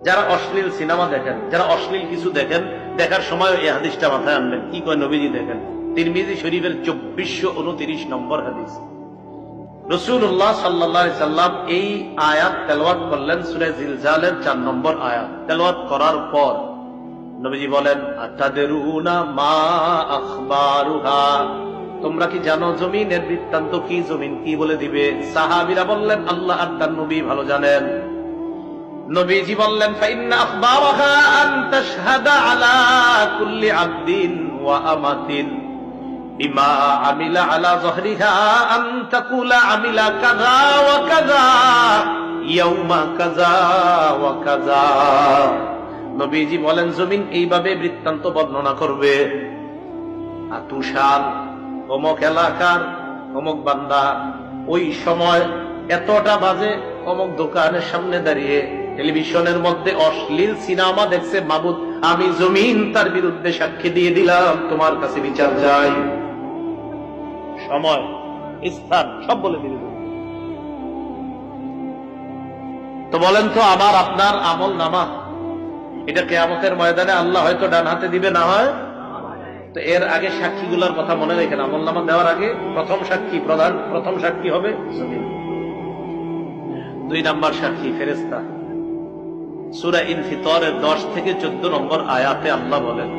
যারা অশ্লীল সিনেমা দেখেন, যারা অশ্লীল কিছু দেখেন, দেখার সময় এই হাদিসটা মাথায় আনবেন। কি কয় নবীজি দেখেন, তিরমিজি শরীফের 2429 নম্বর হাদিস। রাসূলুল্লাহ সাল্লাল্লাহু আলাইহি সাল্লাম এই আয়াত তেলাওয়াত করলেন, সূরা জিলজালের 4 নম্বর আয়াত তেলাওয়াত করার পর নবীজি বলেন, আতাদরুনা মা আখবারুহা, তোমরা কি জানো জমিনের বৃত্তান্ত কি? জমিন কি বলে দিবে? সাহাবীরা বললেন, আল্লাহ আর তার নবী ভালো জানেন। নবীজি বললেন, ফাইন্না আখবারাহা আন তাশহাদা আলা কুল্লি আবদিন ওয়া আমাতিন বিমা আমিলা আলা যহরিহা আন তাকুলা আমিলা কাযা ওয়া কাযা ইয়াউমা কাযা ওয়া কাযা। নবীজি বলেন, জমিন এইভাবে বৃত্তান্ত বর্ণনা করবে, তুষার অমুক এলাকার অমুক বান্দা ওই সময় এতটা বাজে অমুক দোকানের সামনে দাঁড়িয়ে টেলিভিশনের মধ্যে অশ্লীল সিনেমা দেখছে, মাবুদ আমি জমিন তার বিরুদ্ধে সাক্ষী দিয়ে দিলাম, তোমার কাছে বিচার চাই। সময়, স্থান সব বলে দিল। তো বলেন তো, আমার আপনার আমল নামা এটা কিয়ামতের ময়দানে আল্লাহ হয়তো ডান হাতে দিবে, না হয়। তো এর আগে সাক্ষীগুলোর কথা মনে রেখেন, আমল নামা দেওয়ার আগে প্রথম সাক্ষী হবে জমিন। 2 নাম্বার সাক্ষী ফেরেশতা। সূরা ইনফিতরের 10 থেকে 14 নম্বর আয়াতে আল্লাহ বলেন,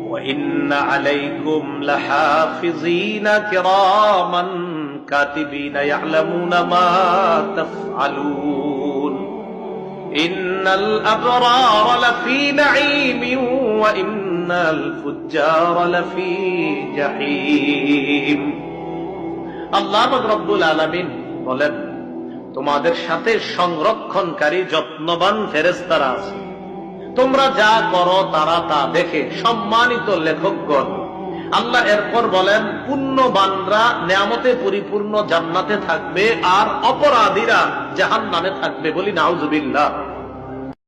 ওয়া ইন্না আলাইকুম লাহাফিযিনা কিরামান কাতিবিনা ইয়ালামুনা মা তাফআলুন ইন্নাল আবরারা লাফি নাঈমিন ওয়া ইন্নাল ফুজ্জারা লাফি জাহিম। আল্লাহ রাব্বুল আলামিন বলেন, তোমাদের সাথে সংরক্ষণকারী যত্নবান ফেরেশতারা আছে, তোমরা যা করো তারা তা দেখে। সম্মানিত লেখকগণ, আল্লাহ এরপর বলেন, পুণ্যবানরা নেয়ামতে পরিপূর্ণ জান্নাতে থাকবে আর অপরাধীরা জাহান্নামে থাকবে। বলি নাউজুবিল্লাহ।